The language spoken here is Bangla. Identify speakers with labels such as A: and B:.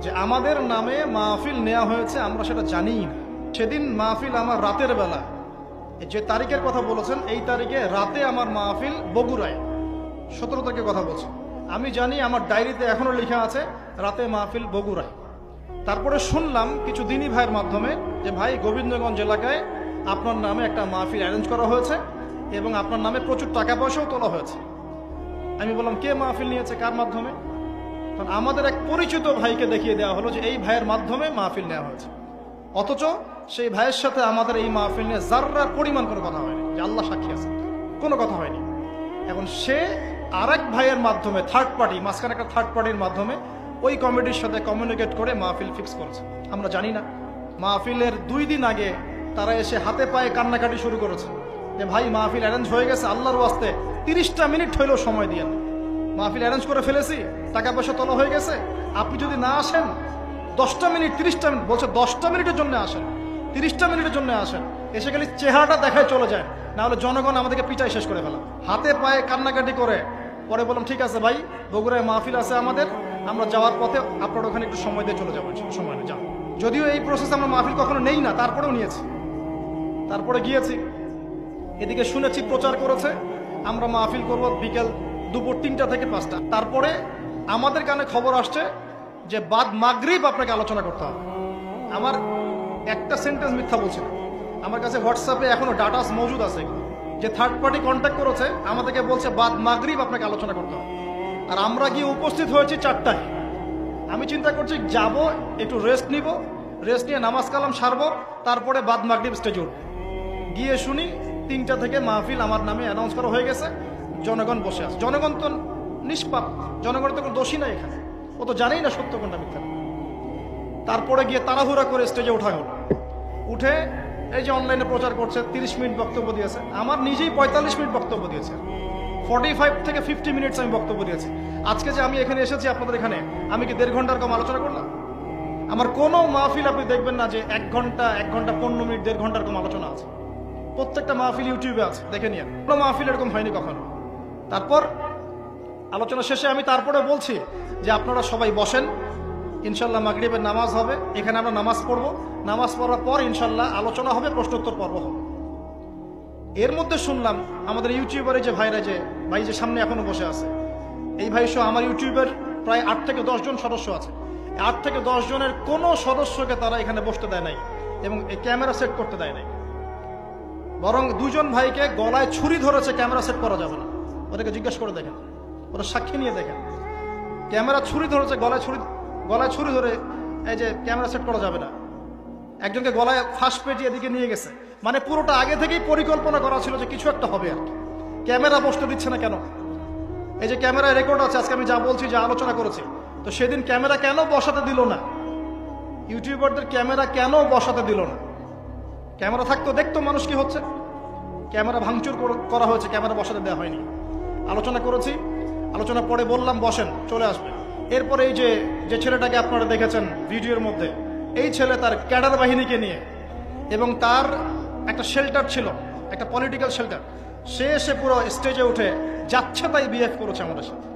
A: যে আমাদের নামে মাহফিল নেওয়া হয়েছে আমরা সেটা জানি না। সেদিন মাহফিল আমার রাতের বেলা, যে তারিখের কথা বলেছেন এই তারিখে রাতে আমার মাহফিল বগুড়ায়, 17 তারিখের কথা বলছি। আমি জানি আমার ডায়েরিতে এখনো লেখা আছে রাতে মাহফিল বগুড়ায়। তারপরে শুনলাম কিছু দিনী ভাইয়ের মাধ্যমে যে ভাই গোবিন্দগঞ্জ এলাকায় আপনার নামে একটা মাহফিল অ্যারেঞ্জ করা হয়েছে এবং আপনার নামে প্রচুর টাকা পয়সাও তোলা হয়েছে। আমি বললাম কে মাহফিল নিয়েছে, কার মাধ্যমে? কারণ আমাদের এক পরিচিত ভাইকে দেখিয়ে দেওয়া হলো যে এই ভাইয়ের মাধ্যমে মাহফিল নেওয়া হয়েছে, অথচ সেই ভাইয়ের সাথে আমাদের এই মাহফিল নিয়ে যার্রার পরিমাণ কোনো কথা হয়নি, যে আল্লাহ সাক্ষী আছে, কোনো কথা হয়নি। এখন সে আরেক ভাইয়ের মাধ্যমে, থার্ড পার্টি, মাঝখানে একটা থার্ড পার্টির মাধ্যমে ওই কমিটির সাথে কমিউনিকেট করে মাহফিল ফিক্স করেছে। আমরা জানি না। মাহফিলের 2 দিন আগে তারা এসে হাতে পায়ে কান্নাকাটি শুরু করেছে যে ভাই মাহফিল অ্যারেঞ্জ হয়ে গেছে, আল্লাহর ওয়াস্তে 30টা মিনিট হইলেও সময় দিয়ে না, মাহফিল অ্যারেঞ্জ করে ফেলেছি, টাকা পয়সা তোলা হয়ে গেছে, আপনি যদি না আসেন 10টা মিনিট 30টা মিনিট বলছে, 10টা মিনিটের জন্য আসেন, 30টা মিনিটের জন্য আসেন, এসে গেলে চেহারাটা দেখায় চলে যায়, না হলে জনগণ আমাদেরকে পিটাই শেষ করে ফেলা। হাতে পায়ে কান্নাকাটি করে পরে বললাম ঠিক আছে ভাই, বগুড়ায় মাহফিল আছে আমাদের, আমরা যাওয়ার পথে আপনার ওখানে একটু সময় দিয়ে চলে যাবো, সময় নেই যাও। যদিও এই প্রসেস আমরা মাহফিল কখনো নেই না, তারপরেও নিয়েছি, তারপরে গিয়েছি। এদিকে শুনেছি প্রচার করেছে আমরা মাহফিল করব বিকেল দুপুর 3টা থেকে 5টা। তারপরে আমাদের কানে খবর আসছে যে বাদ মাগরিব আপনাকে আলোচনা করতে হবে। আমার একটা সেন্টেন্স মিথ্যা বলছি না, আমার কাছে হোয়াটসঅ্যাপে এখনো ডাটাস মজুদ আছে, যে থার্ড পার্টি কন্ট্যাক্ট করেছে আমাদেরকে বলছে বাদ মাগরিব আপনাকে আলোচনা করতে হবে। আর আমরা গিয়ে উপস্থিত হয়েছি 4টায়। আমি চিন্তা করছি যাব, একটু রেস্ট নিব, রেস্ট নিয়ে নামাজ কালাম সারবো, তারপরে বাদ মাগরিব স্টেজে উঠব। গিয়ে শুনি 3টা থেকে মাহফিল আমার নামে অ্যানাউন্স করা হয়ে গেছে, জনগণ বসে আছে। জনগণ তো নিষ্পাপ, জনগণ তো কোনো দোষী নাই এখানে, ও তো জানেই না সত্য কোনটা মিথ্যা। তারপরে গিয়ে তাড়াহুড়া করে স্টেজে ওঠা হলো। উঠে এই যে অনলাইনে প্রচার করছে 30 মিনিট বক্তব্য দিয়েছে, আমার নিজেই 45 মিনিট বক্তব্য দিয়েছে, 45 থেকে 50 মিনিটস আমি বক্তব্য দিয়েছি। আজকে যে আমি এখানে এসেছি আপনাদের এখানে, আমি কি 1.5 ঘন্টার কম আলোচনা করলাম? আমার কোনো মাহফিল আপনি দেখবেন না যে 1 ঘন্টা 15 মিনিট 1.5 ঘন্টার কম আলোচনা আছে। প্রত্যেকটা মাহফিল ইউটিউবে আছে, দেখে নিন। কোনো মাহফিল এরকম হয়নি কখনো। তারপর আলোচনা শেষে আমি তারপরে বলছি যে আপনারা সবাই বসেন, ইনশাল্লাহ মাগরিবের নামাজ হবে, এখানে আমরা নামাজ পড়ব, নামাজ পড়ার পর ইনশাল্লাহ আলোচনা হবে, প্রশ্নোত্তর পর্ব হবে। এর মধ্যে শুনলাম আমাদের ইউটিউবারে যে ভাইরা, যে ভাই যে সামনে এখনো বসে আছে, এই ভাই সহ আমার ইউটিউবের প্রায় 8 থেকে 10 জন সদস্য আছে। 8 থেকে 10 জনের কোনো সদস্যকে তারা এখানে বসতে দেয় নাই এবং এই ক্যামেরা সেট করতে দেয় নাই। বরং 2 জন ভাইকে গলায় ছুরি ধরেছে, ক্যামেরা সেট করা যাবে না, ওদেরকে জিজ্ঞেস করে দেখেন, ওরা সাক্ষী নিয়ে দেখেন। ক্যামেরা ছুরি ধরেছে, গলায় ছুরি ধরে এই যে ক্যামেরা সেট করা যাবে না। একজনকে গলায় ফাঁস পেটিয়ে এদিকে নিয়ে গেছে, মানে পুরোটা আগে থেকেই পরিকল্পনা করা ছিল যে কিছু একটা হবে আর কি। ক্যামেরা বসতে দিচ্ছে না কেন? এই যে ক্যামেরায় রেকর্ড আছে, আজকে আমি যা বলছি, যা আলোচনা করেছি, তো সেদিন ক্যামেরা কেন বসাতে দিল না? ইউটিউবারদের ক্যামেরা কেন বসাতে দিল না? ক্যামেরা থাকতো, দেখতো মানুষ কি হচ্ছে। ক্যামেরা ভাঙচুর করা হয়েছে, ক্যামেরা বসাতে দেওয়া হয়নি। আলোচনা করেছি, আলোচনা পরে বললাম বসেন, চলে আসবে। এরপরে এই যে ছেলেটাকে আপনারা দেখেছেন ভিডিওর মধ্যে, এই ছেলে তার ক্যাডার বাহিনীকে নিয়ে, এবং তার একটা শেল্টার ছিল, একটা পলিটিক্যাল শেল্টার, সে এসে পুরো স্টেজে উঠে যাচ্ছে তাই বিহেভ করেছে আমাদের সাথে।